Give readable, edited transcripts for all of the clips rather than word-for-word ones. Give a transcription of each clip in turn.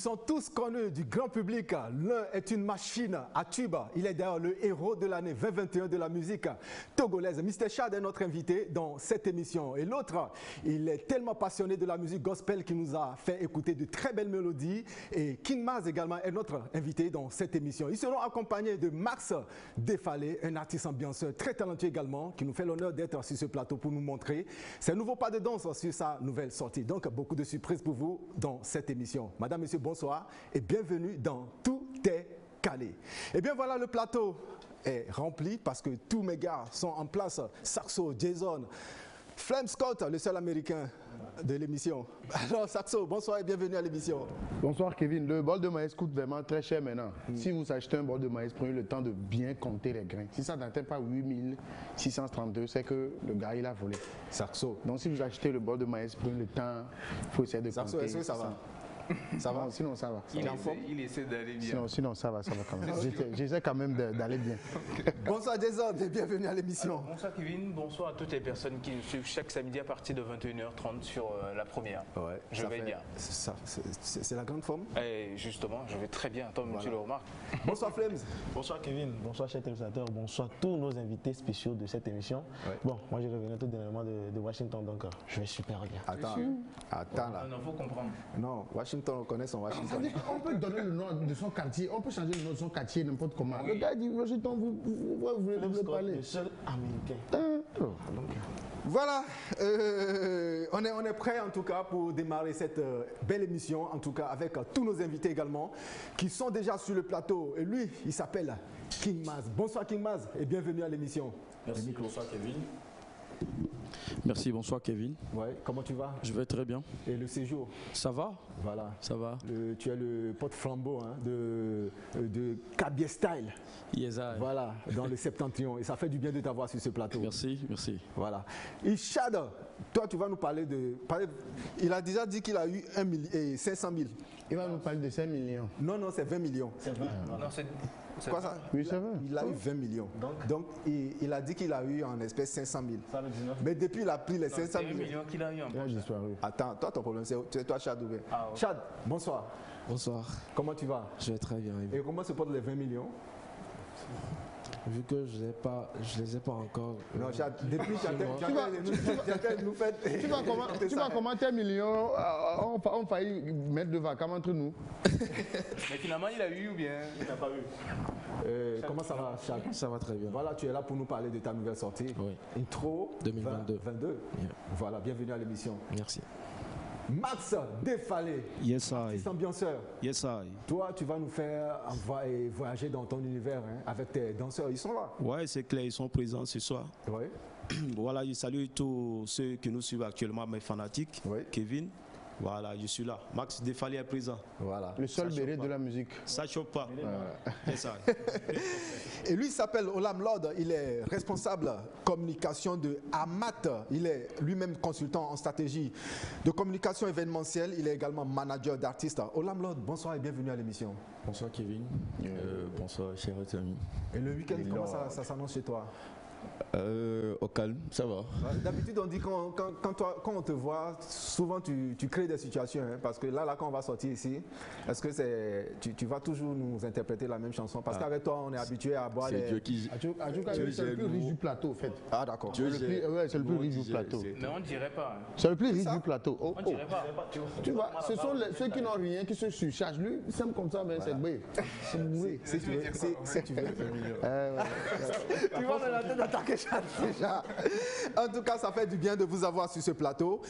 sont tous connus du grand public. L'un est une machine à tube. Il est d'ailleurs le héros de l'année 2021 de la musique togolaise. Mr Chad est notre invité dans cette émission. Et l'autre, il est tellement passionné de la musique gospel qu'il nous a fait écouter de très belles mélodies. Et King Maz également est notre invité dans cette émission. Ils seront accompagnés de Max Defalé, un artiste ambianceur très talentueux également, qui nous fait l'honneur d'être sur ce plateau pour nous montrer ses nouveaux pas de danse sur sa nouvelle sortie. Donc, beaucoup de surprises pour vous dans cette émission. Madame, Monsieur, bonsoir et bienvenue dans Tout est calé. Et bien voilà, le plateau est rempli parce que tous mes gars sont en place. Saxo, Jason, Flem Scott, le seul américain de l'émission. Alors Saxo, bonsoir et bienvenue à l'émission. Bonsoir Kevin, le bol de maïs coûte vraiment très cher maintenant. Si vous achetez un bol de maïs, prenez le temps de bien compter les grains. Si ça n'atteint pas 8632, c'est que le gars il a volé. Saxo. Donc si vous achetez le bol de maïs, prenez le temps, il faut essayer de Saxo, compter. est-ce que ça va? Ça va? Non, sinon ça va. Il essaie d'aller bien. Sinon ça va quand même. J'essaie quand même d'aller bien. Bonsoir Jason et bienvenue à l'émission. Bonsoir Kevin, bonsoir à toutes les personnes qui nous suivent chaque samedi à partir de 21h30 sur la première. Ouais, je vais bien. C'est la grande forme? Et justement, je vais très bien, toi tu le remarques. Bonsoir Flames. Bonsoir Kevin, bonsoir chers téléspectateurs, bonsoir tous nos invités spéciaux de cette émission. Ouais. Bon, moi je revenais tout dernièrement de Washington, donc je vais super bien. Attends là. Non, faut comprendre. Non, Washington, on connaît son Washington. On peut donner le nom de son quartier, on peut changer le nom de son quartier n'importe comment. Le gars dit Washington, vous voulez parler. Le seul américain. Voilà, on est prêt en tout cas pour démarrer cette belle émission, en tout cas avec tous nos invités également qui sont déjà sur le plateau. Et lui, il s'appelle King Maz. Bonsoir King Maz et bienvenue à l'émission. Merci, bonsoir Kevin. Merci, bonsoir Kevin. Ouais, comment tu vas? Je vais très bien. Et le séjour? Ça va? Voilà. Ça va. Tu es le porte-flambeau hein, de Kabie Style. Yes, I. Voilà, dans le Septentrion. Et ça fait du bien de t'avoir sur ce plateau. Merci, merci. Voilà. Et Chad, toi tu vas nous parler de... Il a déjà dit qu'il a eu 500 000. Il va nous parler de 5 millions. Non, c'est 20 millions. C'est 20. Non, c'est quoi ça? Oui, c'est vrai. Il a eu 20 millions. Donc il a dit qu'il a eu en espèce 500 000. Mais depuis il a pris les 500 000. 1 million qu'il a eu en J'ai disparu. Attends, toi ton problème c'est toi Chad Oubé. Ah, ouais. Chad, bonsoir. Bonsoir. Comment tu vas? Je vais très bien. Et comment se portent les 20 millions? Vu que je les ai pas encore. Non, Chad, depuis chacun nous fait. Tu vas commenter 1 million, on faillit mettre de vacances entre nous. Mais finalement, il a eu ou bien il n'a pas eu? Comment ça va, Chad? Ça va très bien. Voilà, tu es là pour nous parler de ta nouvelle sortie. Oui. Intro 2022. 22. Yeah. Voilà, bienvenue à l'émission. Merci. Max Defalé, Yes, I. artiste ambianceur. Yes, I. Toi, tu vas nous faire voyager dans ton univers hein, avec tes danseurs. Ils sont là. Ouais, c'est clair, ils sont présents ce soir. Oui. Voilà, je salue tous ceux qui nous suivent actuellement, mes fanatiques. Oui. Kevin. Voilà, je suis là. Max Defalé est présent. Voilà. Le seul béret de la musique. Ça choque pas. Yes, I. Et lui, il s'appelle Olam Lord. Il est responsable communication de Amat. Il est lui-même consultant en stratégie de communication événementielle. Il est également manager d'artistes. Olam Lord, bonsoir et bienvenue à l'émission. Bonsoir Kevin. Bonsoir chers amis. Et le week-end, comment ça s'annonce chez toi? Au calme, ça va. D'habitude, on dit quand on te voit, souvent tu crées des situations. Hein, parce que là, quand on va sortir ici, est-ce que tu vas toujours nous interpréter la même chanson? Parce qu'avec toi, on est habitué à boire les... C'est le plus riche du plateau, en fait. Ah, d'accord. C'est le plus riche du plateau. Mais on ne dirait pas. C'est le plus riche du plateau. On ne dirait pas. Tu vois, ce sont ceux qui n'ont rien, qui se surchargent. Lui, il semble comme ça, mais c'est vrai. C'est vrai. Si tu veux. Tu vas dans la tête d'attaquer Chad déjà. En tout cas, ça fait du bien de vous avoir sur ce plateau.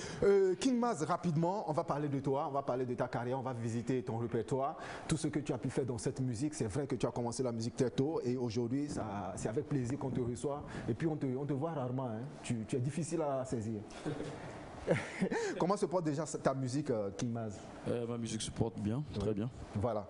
King Maz, rapidement, on va parler de toi, on va parler de ta carrière, on va visiter ton répertoire, tout ce que tu as pu faire dans cette musique. C'est vrai que tu as commencé la musique très tôt et aujourd'hui, c'est avec plaisir qu'on te reçoit. Et puis, on te voit rarement. Hein. Tu es difficile à saisir. Comment se porte déjà ta musique, King Maz? Ma musique se porte bien, très bien. Voilà.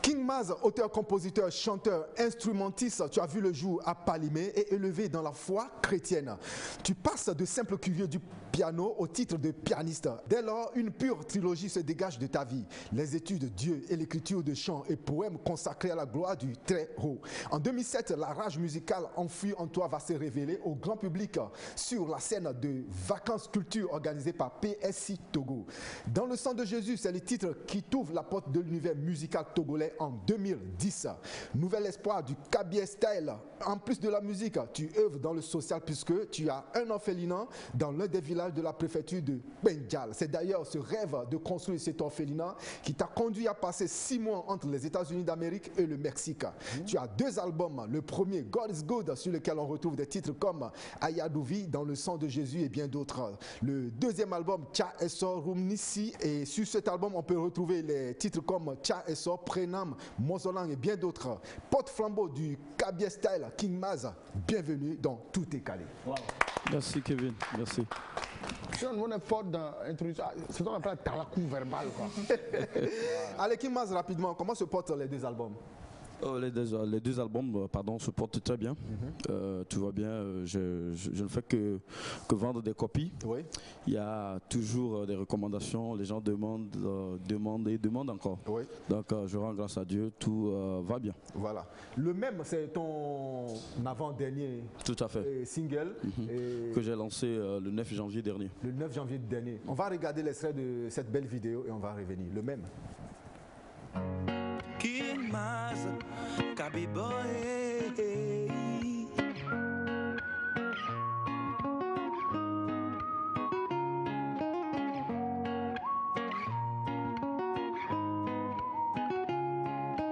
King Maz, auteur, compositeur, chanteur, instrumentiste, tu as vu le jour à Palimé et élevé dans la foi chrétienne. Tu passes de simple curieux du piano au titre de pianiste. Dès lors, une pure trilogie se dégage de ta vie. Les études, Dieu et l'écriture de chants et poèmes consacrés à la gloire du Très-Haut. En 2007, la rage musicale enfouie en toi va se révéler au grand public sur la scène de Vacances Culture organisée par PSI Togo. Dans le sang de Jésus, c'est le titre qui t'ouvre la porte de l'univers musical togolais en 2010. Nouvel espoir du Kabie Style. En plus de la musique, tu œuvres dans le social puisque tu as un orphelinat dans l'un des villages de la préfecture de Bengal. C'est d'ailleurs ce rêve de construire cet orphelinat qui t'a conduit à passer 6 mois entre les États-Unis d'Amérique et le Mexique. Tu as 2 albums. Le premier, God is Good, sur lequel on retrouve des titres comme Ayadouvi, Dans le sang de Jésus et bien d'autres. Le deuxième album, Tcha Essor Rumnissi, et sur cet album, on peut retrouver les titres comme Tcha Essor, Prenam, Mozolang et bien d'autres. Porte-flambeau du Kabie Style, King Maz, bienvenue dans Tout est calé. Wow. Merci Kevin, merci. On est fort dans l'introduction. C'est ce qu'on appelle la coup verbal. Allez, King Maz, rapidement, comment se portent les 2 albums? Les deux albums se portent très bien. Tu vois bien, je ne fais que vendre des copies. Oui. Il y a toujours des recommandations, les gens demandent encore. Oui. Donc je rends grâce à Dieu, tout va bien. Voilà. Le même, c'est ton avant-dernier Tout à fait. Single. Que j'ai lancé le 9 janvier dernier. Le 9 janvier dernier. On va regarder l'extrait de cette belle vidéo et on va revenir. Le même. King Maz, Kabie Boy.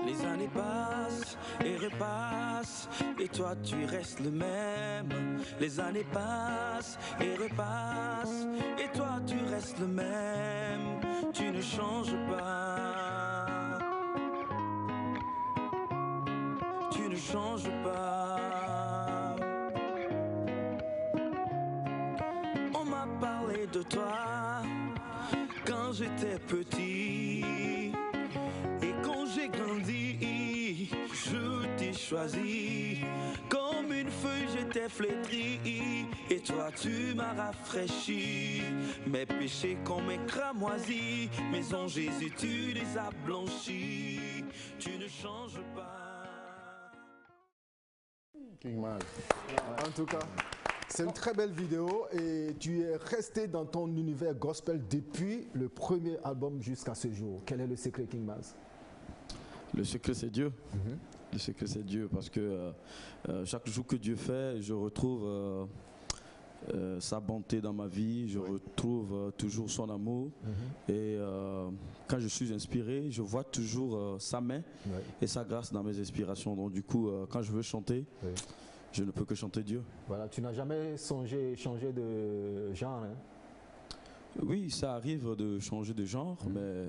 Les années passent et repassent et toi tu restes le même. Les années passent et repassent et toi tu restes le même. Tu ne changes pas. Tu ne changes pas. On m'a parlé de toi quand j'étais petit. Et quand j'ai grandi, je t'ai choisi. Comme une feuille, j'étais flétrie. Et toi, tu m'as rafraîchi. Mes péchés comme mes cramoisis. Mais en Jésus, tu les as blanchis. Tu ne changes pas. En tout cas, c'est une très belle vidéo et tu es resté dans ton univers gospel depuis le premier album jusqu'à ce jour. Quel est le secret, King Maz? Le secret, c'est Dieu. Le secret, c'est Dieu parce que chaque jour que Dieu fait, je retrouve sa bonté dans ma vie, je retrouve toujours son amour et quand je suis inspiré, je vois toujours sa main et sa grâce dans mes inspirations. Donc du coup, quand je veux chanter, je ne peux que chanter Dieu. Voilà, tu n'as jamais songé changer de genre, hein? Oui, ça arrive de changer de genre, mais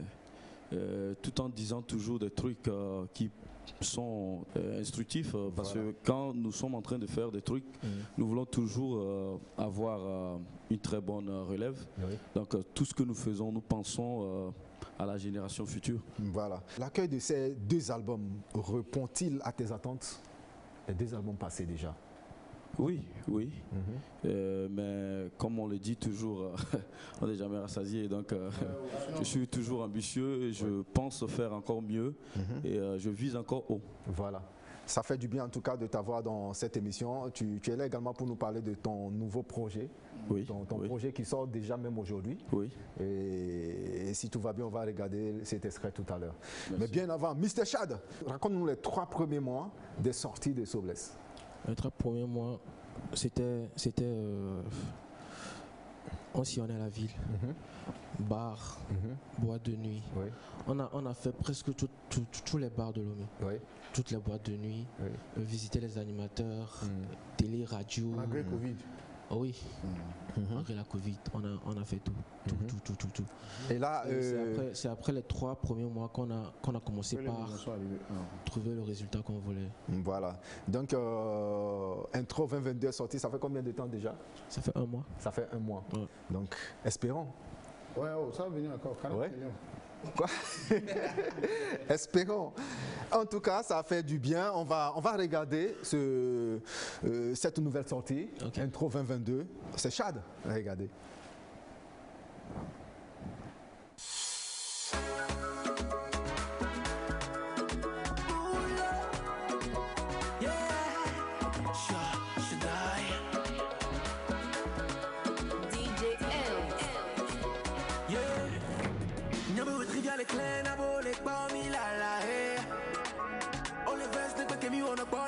tout en disant toujours des trucs qui sont instructifs parce que quand nous sommes en train de faire des trucs, nous voulons toujours avoir une très bonne relève. Donc tout ce que nous faisons, nous pensons à la génération future. Voilà. L'accueil de ces 2 albums répond-il à tes attentes? Les 2 albums passés déjà. Oui. Mais comme on le dit toujours, on n'est jamais rassasié. Donc je suis toujours ambitieux et je pense faire encore mieux et je vise encore haut. Voilà. Ça fait du bien en tout cas de t'avoir dans cette émission. Tu es là également pour nous parler de ton nouveau projet. Ton projet qui sort déjà même aujourd'hui. Et si tout va bien, on va regarder cet extrait tout à l'heure. Mais bien avant, Mr. Chad, raconte-nous les 3 premiers mois des sorties de Sobless. Les 3 premiers mois, c'était on sillonnait la ville, bar, boîte de nuit. On a fait presque tous les bars de Lomé. Toutes les boîtes de nuit, visiter les animateurs, télé, radio. Malgré Covid. Oh oui, malgré la Covid, on a fait tout. Et là, c'est après les 3 premiers mois qu'on a commencé par trouver le résultat qu'on voulait. Voilà. Donc, Intro 2022 est sorti, ça fait combien de temps déjà? Ça fait 1 mois. Ça fait 1 mois. Donc, espérons. Ouais, ça va venir encore. 40 millions. Quoi? Espérons. En tout cas, ça a fait du bien. On va regarder cette nouvelle sortie, Intro 2022. C'est Chad. Regardez.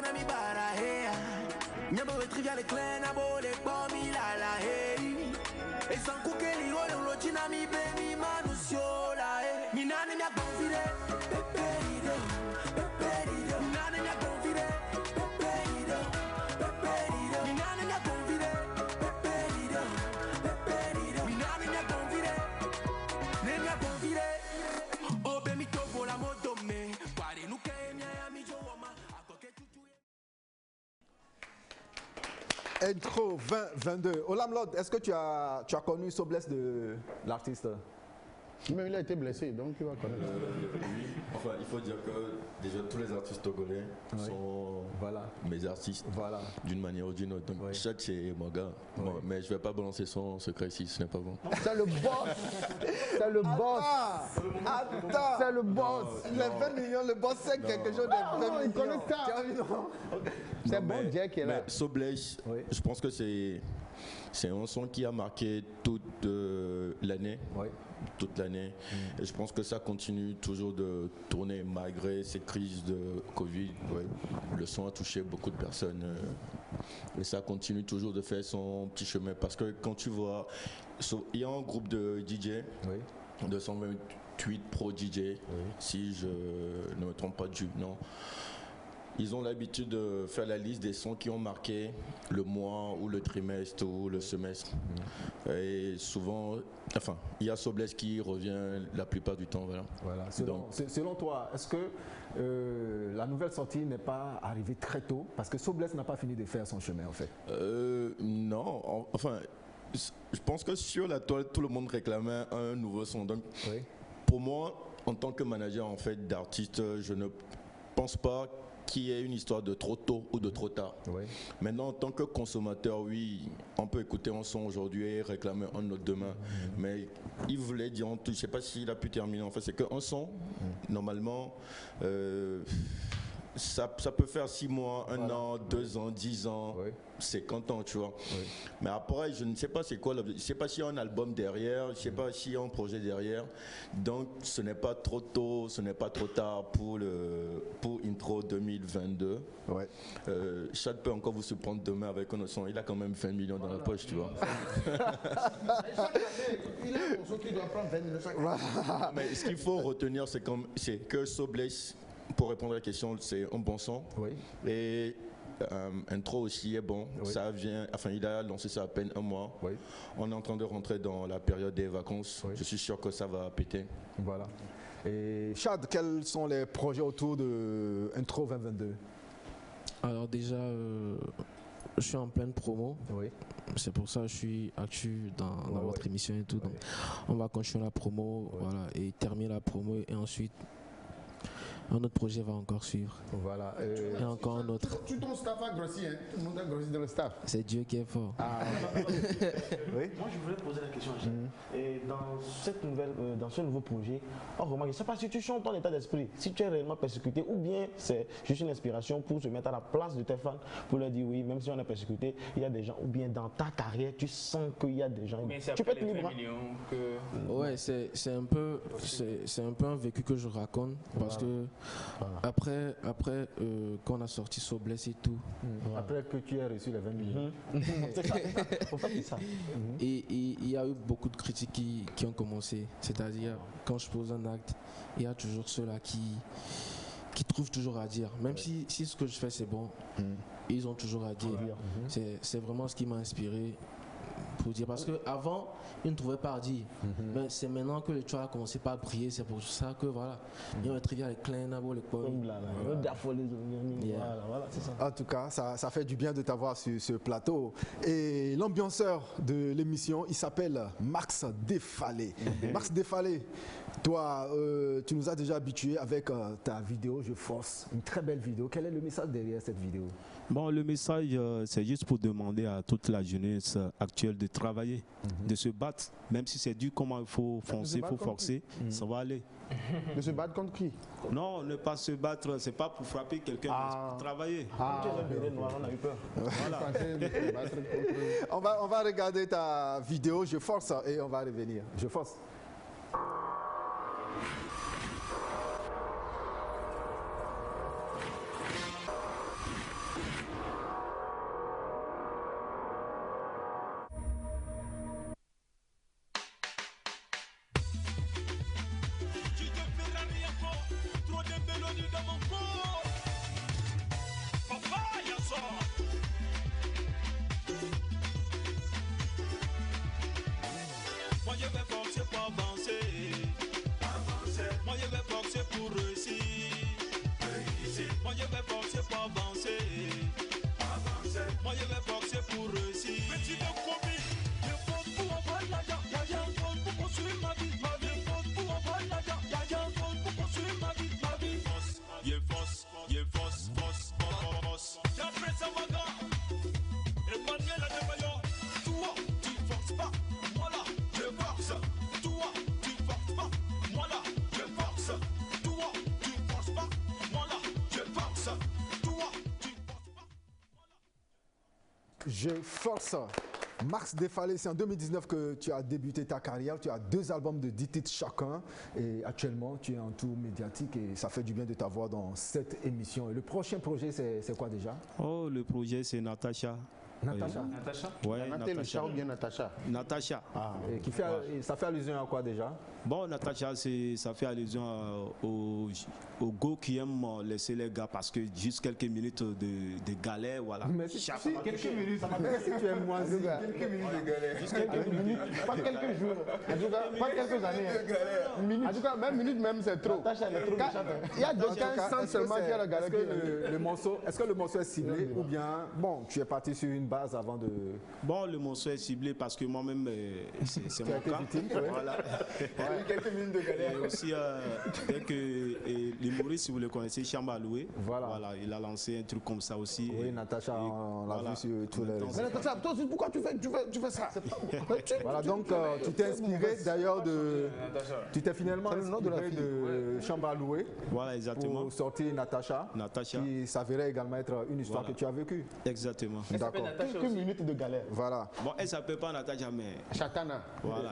na mi bara hea. Nyambo we trivial clan na bole bomi la la hey. E san kukeli ole ulo china mi be mi manusiola hey. Mi nane mi a confide, peperido, peperido. Mi nane mi a confide, peperido, peperido. Mi nane mi a confide, peperido, peperido. Mi nane mi a confide, ne mi a confide. Oh be mi topo la moto me, pare nuke mi a mi jowoma. Intro 2022. Olam Lord, est-ce que tu as connu Sobless de l'artiste? Mais il a été blessé, donc il va connaître. Oui, enfin, il faut dire que déjà tous les artistes togolais sont mes artistes d'une manière ou d'une autre. Donc, Chad, c'est mon gars. Bon, mais je ne vais pas balancer son secret ici, ce n'est pas bon. C'est le boss. C'est le boss. Attends. C'est le boss. Les 20 millions, le boss, c'est quelque chose de 20 millions. Il connaît ça. C'est bon, Jack qui est là. Sobless, je pense que c'est un son qui a marqué toute l'année. Toute l'année. Et je pense que ça continue toujours de tourner malgré ces crises de Covid. Le son a touché beaucoup de personnes. Et ça continue toujours de faire son petit chemin. Parce que quand tu vois, il y a un groupe de DJ, 228 Pro DJ, si je ne me trompe pas du nom. Ils ont l'habitude de faire la liste des sons qui ont marqué le mois ou le trimestre ou le semestre. Et souvent, enfin, il y a Sobless qui revient la plupart du temps. Voilà. Selon toi, est-ce que la nouvelle sortie n'est pas arrivée très tôt? Parce que Sobless n'a pas fini de faire son chemin en fait. Non, enfin, je pense que sur la toile, tout le monde réclamait un nouveau son. Donc, pour moi, en tant que manager en fait, d'artiste, je ne pense pas qu'il y ait une histoire de trop tôt ou de trop tard. Maintenant, en tant que consommateur, oui, on peut écouter un son aujourd'hui et réclamer un autre demain. Mais il voulait dire, je ne sais pas s'il a pu terminer, en fait, c'est qu'un son, normalement, ça peut faire 6 mois, 1 an, 2 ans, 10 ans, 50 ans, tu vois. Mais après, je ne sais pas c'est quoi l'objectif. Je ne sais pas s'il y a un album derrière, je ne sais pas s'il y a un projet derrière. Donc, ce n'est pas trop tôt, ce n'est pas trop tard pour Intro 2022. Chad peut encore vous surprendre demain avec un autre son. Il a quand même 20 millions dans la poche, tu vois. Il a un morceau qui doit prendre 20 millions. Mais ce qu'il faut retenir, c'est que Sobless, pour répondre à la question, c'est un bon son. Et Intro aussi est bon. Ça vient, enfin, il a lancé ça à peine 1 mois. On est en train de rentrer dans la période des vacances. Je suis sûr que ça va péter. Voilà. Et Chad, quels sont les projets autour de Intro 2022? Alors déjà, je suis en pleine promo. C'est pour ça que je suis actu dans votre émission et tout. Donc, on va continuer la promo, et terminer la promo et ensuite un autre projet va encore suivre. Voilà. Et encore un autre. Ton staff a grossi, hein? Tout le monde a grossi dans le staff. C'est Dieu qui est fort. Moi, je voulais poser la question à Jean. Et dans ce nouveau projet, je ne sais pas si tu chantes ton état d'esprit, si tu es réellement persécuté ou bien c'est juste une inspiration pour se mettre à la place de tes fans, pour leur dire oui, même si on est persécuté, il y a des gens, ou bien dans ta carrière, tu sens qu'il y a des gens. Tu peux être libre. Ouais, c'est un peu un vécu que je raconte parce que après quand on a sorti Sobless et tout. Après que tu aies reçu les 20 millions. Faut pas dire ça. Et il y a eu beaucoup de critiques qui ont commencé. C'est-à-dire, quand je pose un acte, il y a toujours ceux-là qui trouvent toujours à dire. Même si ce que je fais c'est bon, ils ont toujours à dire. C'est vraiment ce qui m'a inspiré. Pour dire, parce qu'avant, ils ne trouvaient pas à dire. Mais c'est maintenant que le choix a commencé par briller. C'est pour ça que voilà. Il y a un trivial avec Klein, les poèmes. En tout cas, ça fait du bien de t'avoir sur ce plateau. Et l'ambianceur de l'émission, il s'appelle Max Défalé. Max Défalé, toi, tu nous as déjà habitués avec ta vidéo Je Force. Une très belle vidéo. Quel est le message derrière cette vidéo? Bon, le message, c'est juste pour demander à toute la jeunesse actuelle de travailler, de se battre. Même si c'est dur, comment il faut foncer, il faut forcer, ça va aller. De se battre contre qui? Non, ne pas se battre, c'est pas pour frapper quelqu'un, mais pour travailler. On a eu peur. Voilà. On va regarder ta vidéo Je Force et on va revenir. Je Force. Je force. Max Défalé, c'est en 2019 que tu as débuté ta carrière. Tu as 2 albums de 10 titres chacun. Et actuellement, tu es en tour médiatique et ça fait du bien de t'avoir dans cette émission. Et le prochain projet, c'est quoi déjà? Oh, le projet, c'est Natacha. Natacha. Natacha? Ouais, Natacha ou bien Natacha? Natacha. Ah, et ça fait allusion à quoi déjà? Bon, Natacha, ça fait allusion aux go qui aiment laisser les gars parce que juste quelques minutes de galère, voilà. Mais si, quelques minutes, ça m'intéresse si tu aimes moi. Quelques minutes de galère. Juste quelques minutes, pas quelques jours. En tout cas, pas quelques années. En tout cas, même minute, même c'est trop. Natacha, elle est trop méchante. Il y a quelqu'un sans seulement qui a la galère. Est-ce que le morceau est ciblé ou bien, bon, tu es parti sur une base avant de... Bon, le morceau est ciblé parce que moi-même, c'est mon cas. Victime, Voilà. quelques minutes de galère. Et aussi, dès que l'humoriste, si vous le connaissez, Chamba Loué, Voilà. Il a lancé un truc comme ça aussi. Oui, Natacha, on l'a vu sur tous les réseaux. Mais Natacha, toi aussi, pourquoi tu fais ça? Voilà, donc tu t'es inspiré d'ailleurs de... Tu t'es finalement inspiré de Chamba Loué. Voilà, exactement. Pour sortir Natacha, qui s'avérait également être une histoire que tu as vécue. Exactement. D'accord. Quelques minutes de galère. Voilà. Bon, elle s'appelle pas Natacha, mais Chatana. voilà.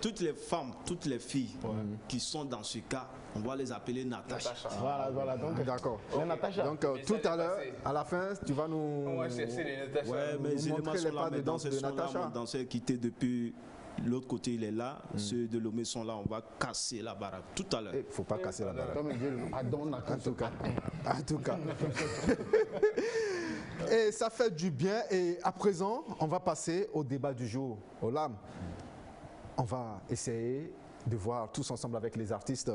toutes les femmes, toutes les filles qui sont dans ce cas, on va les appeler Natacha. Voilà. Donc, D'accord. Natacha. Donc tout à l'heure, à la fin, tu vas nous... Ouais, c'est les Natacha. Ouais, mais les éléments sont là, mais danse de Natacha. Danseurs quittés depuis l'autre côté, il est là. Ceux de Lomé sont là, on va casser la baraque tout à l'heure. Il ne faut pas casser la baraque. En tout cas. Et ça fait du bien. Et à présent, on va passer au débat du jour. Olam, on va essayer de voir tous ensemble avec les artistes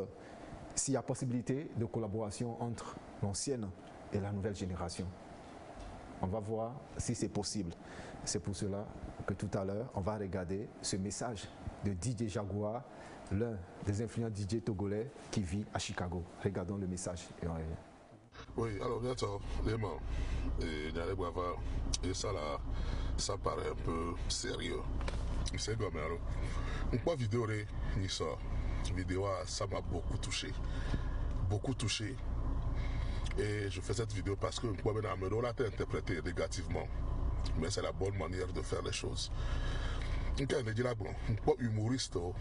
s'il y a possibilité de collaboration entre l'ancienne et la nouvelle génération. On va voir si c'est possible. C'est pour cela que tout à l'heure, on va regarder ce message de DJ Jaguar, l'un des influents DJ togolais qui vit à Chicago. Regardons le message et on revient. Oui, alors bien sûr, les mains, et ça là, ça paraît un peu sérieux. C'est comme alors, pourquoi vidéo ni ça, vidéo ça m'a beaucoup touché, et je fais cette vidéo parce que pourquoi maintenant l'a interprété négativement, mais c'est la bonne manière de faire les choses. Donc on dit là bon, pourquoi humoriste au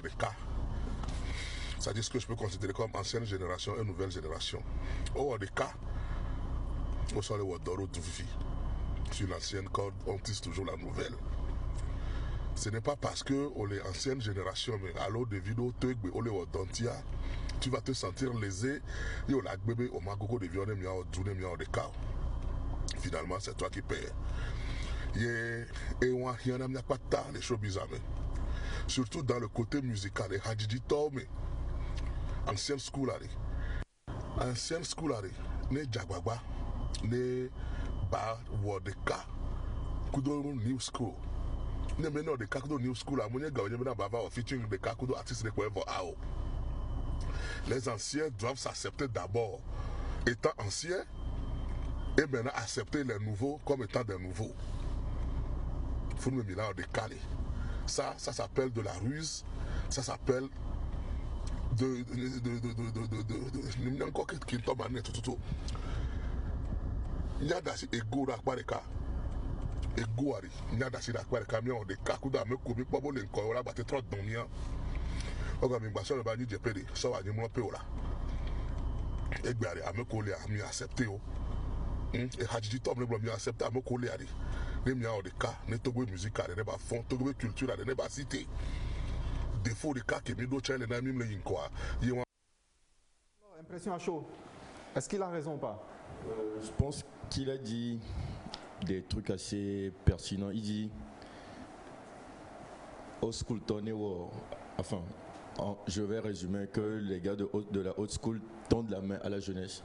des cas. C'est-à-dire ce que je peux considérer comme ancienne génération et nouvelle génération. Au des cas, au sol de Wadoro Douvi, sur l'ancienne corde, on tisse toujours la nouvelle. Ce n'est pas parce que on est ancienne génération, mais à l'eau de vidéo, tu vas te sentir lésé. Finalement, c'est toi qui payes. Et on n'a pas tant les choses bizarres. Surtout dans le côté musical, les Hadjidi Tome. Ancienne school ne Jagwagwa, ne Ba Wodeka, Kudo New School. Ne meno de Kakudo New School, à mon gagné Bava au featuring de Kakudo artistes de Kwevo Ao. Les anciens doivent s'accepter d'abord étant anciens et maintenant accepter les nouveaux comme étant des nouveaux. Faut nous mettre de calé. Ça s'appelle de la ruse, ça s'appelle encore qui tombe en net tout. Il y a des ego d'Akbareka. Ego ari. Il y a des d'Akbareka. Mais on des Kakuda me coupe pas bon encore là battre trop dans mien. On va m'imbaser le bani de PD. Ça va dire mon peu là. Et bien à me coller à m'y accepter. Et Hadji Tom le m'y accepter à me coller à lui. Les miens des cas, ne togo musique à ne pas fond, togo culture à ne pas citer. Défaut de cas qui me doit les names les quoi. Impression à chaud. Est-ce qu'il a raison ou pas? Je pense qu'il a dit des trucs assez pertinents. Il dit au school tourné, enfin, je vais résumer que les gars de la haute school tendent la main à la jeunesse.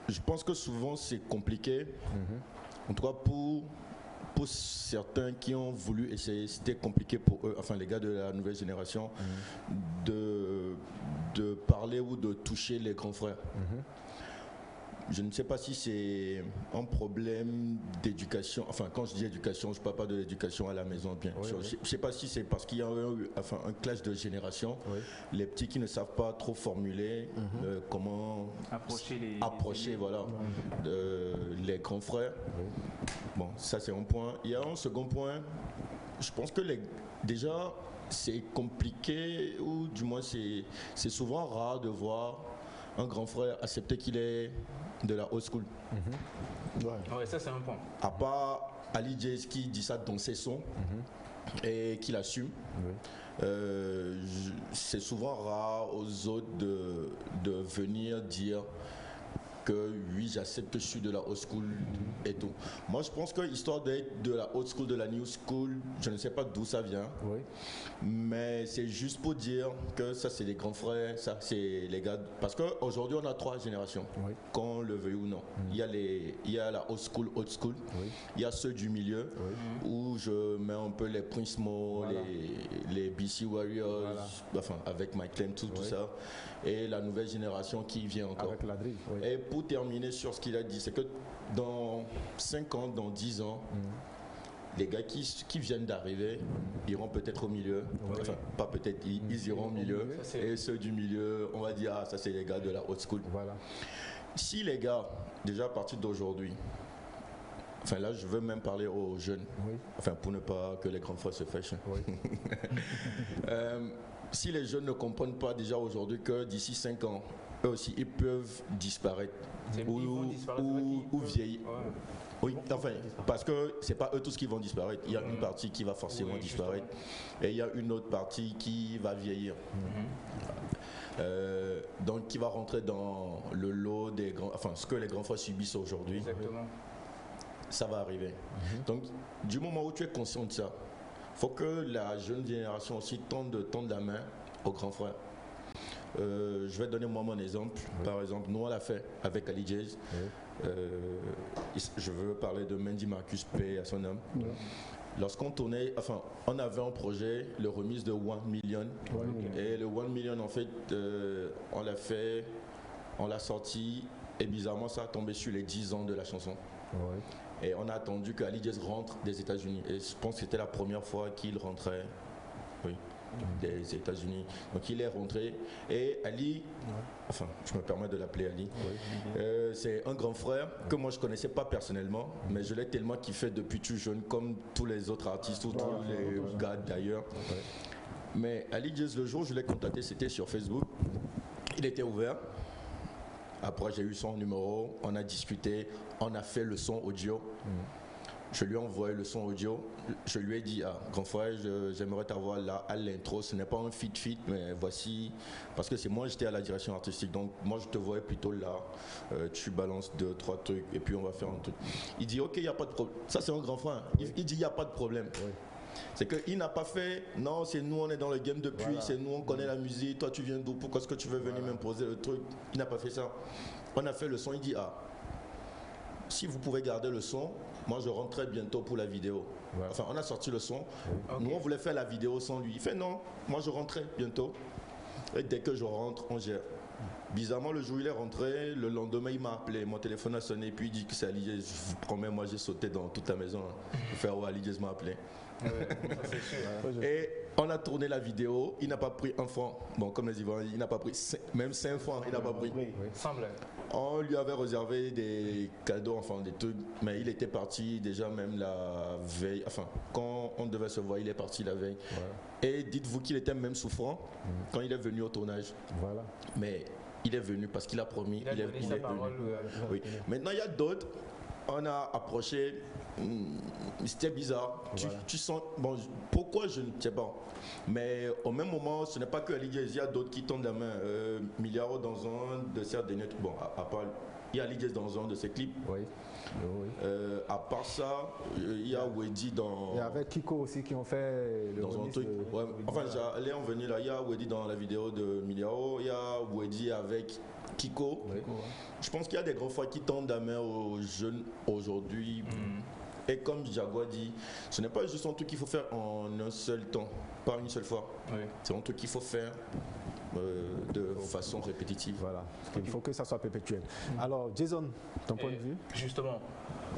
Je pense que souvent c'est compliqué. En tout cas pour certains qui ont voulu essayer, c'était compliqué pour eux, enfin les gars de la nouvelle génération, de parler ou de toucher les grands frères. Je ne sais pas si c'est un problème d'éducation. Enfin, quand je dis éducation, je ne parle pas de l'éducation à la maison, bien sûr. Je ne sais pas si c'est parce qu'il y a un clash de génération. Les petits qui ne savent pas trop formuler comment approcher les grands frères. Bon, ça c'est un point. Il y a un second point. Je pense que déjà, c'est compliqué, ou du moins c'est souvent rare de voir un grand frère accepter qu'il est de la old school. Ouais, ça c'est un point. À part Ali Jaze qui dit ça dans ses sons et qui l'assume. C'est souvent rare aux autres de venir dire que oui, j'accepte que je suis de la old school et tout. Moi, je pense que l'histoire d'être de la old school, de la new school, je ne sais pas d'où ça vient, mais c'est juste pour dire que ça, c'est les grands frères, ça, c'est les gars. Parce qu'aujourd'hui, on a 3 générations, qu'on le veuille ou non. Il y a la old school, il y a ceux du milieu, où je mets un peu les Prince Mo, les BC Warriors, enfin, avec Mike Clem, tout ça, et la nouvelle génération qui vient encore. Avec la drill, Et pour terminer sur ce qu'il a dit, c'est que dans 5 ans, dans 10 ans, les gars qui viennent d'arriver iront peut-être au milieu. Enfin, pas peut-être, ils iront au milieu. Et ceux du milieu, on va dire, ah, ça c'est les gars de la old school. Si les gars, déjà à partir d'aujourd'hui, enfin là, je veux même parler aux jeunes, enfin pour ne pas que les grands frères se fâchent. Si les jeunes ne comprennent pas déjà aujourd'hui que d'ici 5 ans, eux aussi, ils peuvent disparaître ou vieillir. Oui, enfin, parce que c'est pas eux tous qui vont disparaître. Il y a une partie qui va forcément disparaître et il y a une autre partie qui va vieillir. Donc qui va rentrer dans le lot des grands, enfin ce que les grands frères subissent aujourd'hui. Ça va arriver. Donc du moment où tu es conscient de ça, faut que la jeune génération aussi tente la main aux grands frères. Je vais donner moi mon exemple. Par exemple, nous on l'a fait avec Ali Jaze. Je veux parler de Mendy Marcus P à son âme. Lorsqu'on tournait, enfin, on avait un projet, le remise de 1 million. Et le 1 million, en fait, on l'a fait, on l'a sorti, et bizarrement, ça a tombé sur les 10 ans de la chanson. Et on a attendu que Ali Jaze rentre des États-Unis. Et je pense que c'était la première fois qu'il rentrait. Des États-Unis. Donc il est rentré et Ali, enfin je me permets de l'appeler Ali, c'est un grand frère que moi je connaissais pas personnellement, mais je l'ai tellement kiffé depuis tout jeune, comme tous les autres artistes ou tous les gars d'ailleurs. Mais Ali Jaze, le jour où je l'ai contacté, c'était sur Facebook. Il était ouvert. Après j'ai eu son numéro, on a discuté, on a fait le son audio. Je lui ai envoyé le son audio. Je lui ai dit, grand frère, j'aimerais t'avoir là à l'intro. Ce n'est pas un feat, mais voici. Parce que c'est moi, j'étais à la direction artistique. Donc, moi, je te voyais plutôt là. Tu balances 2-3 trucs et puis on va faire un truc. Il dit, OK, il n'y a pas de problème. Ça, c'est un grand frère. Il dit, il n'y a pas de problème. C'est qu'il n'a pas fait, non, c'est nous, on est dans le game depuis. C'est nous, on connaît la musique. Toi, tu viens d'où? Pourquoi est-ce que tu veux venir m'imposer le truc? Il n'a pas fait ça. On a fait le son. Il dit, si vous pouvez garder le son, moi je rentre très bientôt pour la vidéo. Enfin, on a sorti le son. Nous, on voulait faire la vidéo sans lui. Il fait non, moi je rentrais bientôt. Et dès que je rentre, on gère. Bizarrement, le jour où il est rentré, le lendemain, il m'a appelé. Mon téléphone a sonné, puis il dit que c'est Ali Jaze. Je vous promets, moi j'ai sauté dans toute la maison. Pour faire Ali Jaze m'a appelé. Et on a tourné la vidéo, il n'a pas pris un franc. Bon, comme les Ivoiriens, il n'a pas pris même 5 francs, il n'a pas pris. On lui avait réservé des cadeaux, enfin des trucs, mais il était parti déjà même la veille. Enfin, quand on devait se voir, il est parti la veille. Et dites-vous qu'il était même souffrant quand il est venu au tournage. Mais il est venu parce qu'il a promis. Il est venu. Maintenant, il y a d'autres. On a approché, c'était bizarre. Tu sens, bon, pourquoi je ne sais pas. Mais au même moment, ce n'est pas que Ali Jaze, il y a d'autres qui tendent la main. Milliardo dans un de ses derniers trucs. Bon, à part, il y a Ali Jaze dans un de ses clips. À part ça, il y a Wedi dans. Et avec Kiko aussi qui ont fait le dans un truc. Enfin, j'allais en venir là. Il y a Wedi dans la vidéo de Milliardo. Il y a Wedi avec Kiko. Je pense qu'il y a des grands frères qui tendent la main aux jeunes aujourd'hui. Et comme Jaguar dit, ce n'est pas juste un truc qu'il faut faire en un seul temps, pas une seule fois. C'est un truc qu'il faut faire de façon répétitive. Voilà, il faut que ça soit perpétuel. Alors, Jason, ton point de vue? Justement,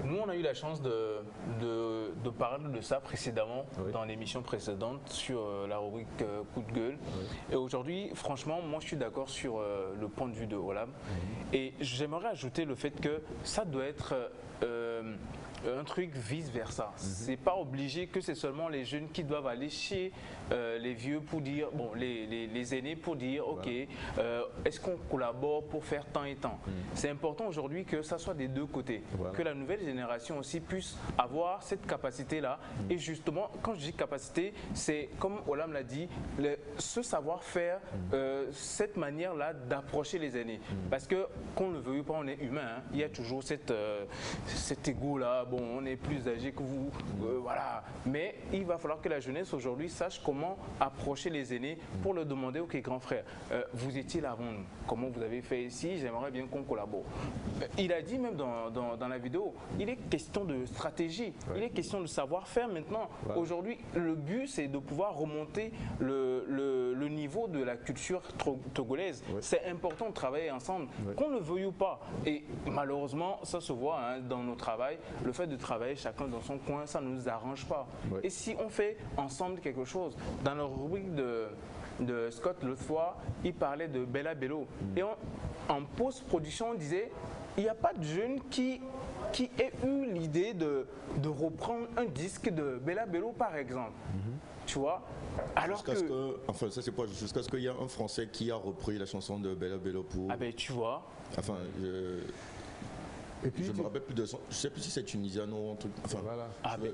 nous, on a eu la chance de parler de ça précédemment, dans l'émission précédente, sur la rubrique Coup de gueule. Et aujourd'hui, franchement, moi, je suis d'accord sur le point de vue de Olam. Et j'aimerais ajouter le fait que ça doit être un truc vice-versa. C'est pas obligé que c'est seulement les jeunes qui doivent aller chez les vieux pour dire, bon, les aînés pour dire, ok, est-ce qu'on collabore pour faire tant et tant. C'est important aujourd'hui que ça soit des deux côtés, que la nouvelle génération aussi puisse avoir cette capacité-là. Et justement, quand je dis capacité, c'est comme Olam l'a dit, ce savoir-faire, cette manière-là d'approcher les aînés. Parce que qu'on ne le veuille pas, on est humain. Hein. Il y a toujours cet égo-là. Bon, on est plus âgé que vous, voilà. Mais il va falloir que la jeunesse aujourd'hui sache comment approcher les aînés pour leur demander, ok, grand frère, vous étiez là avant nous, comment vous avez fait ici, j'aimerais bien qu'on collabore. Il a dit même dans la vidéo, il est question de stratégie, il est question de savoir-faire maintenant. Aujourd'hui, le but, c'est de pouvoir remonter le niveau de la culture togolaise. C'est important de travailler ensemble, qu'on le veuille ou pas. Et malheureusement, ça se voit hein, dans nos travails, le fait de travailler chacun dans son coin, ça ne nous arrange pas. Et si on fait ensemble quelque chose, dans la rubrique de Scott l'autre fois, il parlait de Bella Bello. Et en post-production, on disait, il n'y a pas de jeune qui ait eu l'idée de reprendre un disque de Bella Bello, par exemple. Tu vois, alors enfin, ça c'est pas jusqu'à ce qu'il y ait un Français qui a repris la chanson de Bella Bello pour... Ah ben, tu vois. Enfin, je me rappelle plus de son... Je sais plus si c'est tunisien ou un truc. Enfin,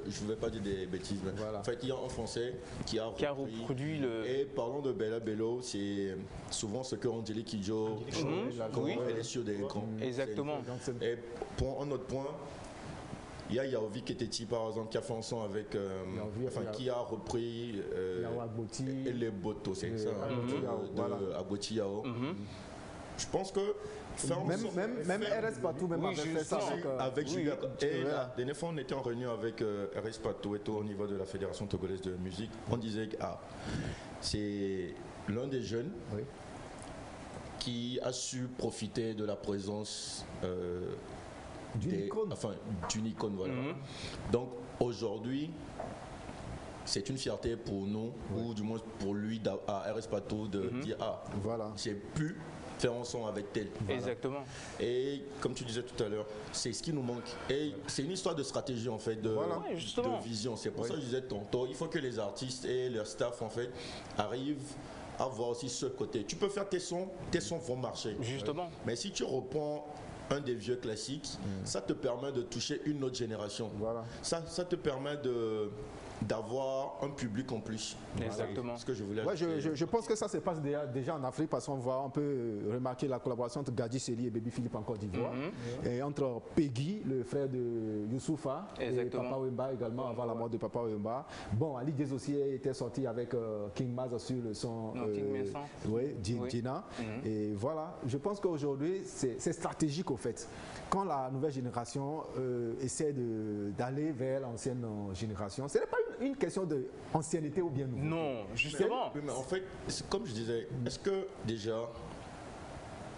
je ne vais pas dire des bêtises. Mais en fait, il y a un Français qui a reproduit le... Et parlant de Bella Bello, c'est souvent ce que Angélique Kidjo quand elle est sur des écrans. Exactement. Et pour un autre point, il y a Yaovi Keteti par exemple qui a fait un son avec, qui a repris les Boto, c'est ça, de Agoti Yao. Je pense que même RS Patou avait fait ça avec Julia. Et la dernière fois, on était en réunion avec RS Patou et tout au niveau de la Fédération togolaise de musique. On disait que c'est l'un des jeunes qui a su profiter de la présence d'une icône. Voilà. Donc aujourd'hui, c'est une fierté pour nous, ou du moins pour lui, à RS Patou, de dire j'ai pu faire un son avec tel. Exactement. Et comme tu disais tout à l'heure, c'est ce qui nous manque. Et c'est une histoire de stratégie en fait, de vision. C'est pour ça que je disais tantôt, il faut que les artistes et leur staff en fait arrivent à voir aussi ce côté. Tu peux faire tes sons vont marcher. Justement. Mais si tu reprends un des vieux classiques, ça te permet de toucher une autre génération. Ça te permet d'avoir un public en plus. Exactement. Ce que je voulais je pense que ça se passe déjà en Afrique parce qu'on peut remarquer la collaboration entre Gadji Seli et Baby Philippe en Côte d'Ivoire et entre Peggy, le frère de Youssoufa, et Papa Wemba également avant la mort de Papa Wemba. Bon, Ali Diaz aussi était sorti avec King Maz sur le son Gina. Et voilà, je pense qu'aujourd'hui c'est stratégique au fait. Quand la nouvelle génération essaie d'aller vers l'ancienne génération, ce n'est pas une question d'ancienneté ou bien nouveauté. Non, justement. Oui, mais en fait, comme je disais, est-ce que déjà,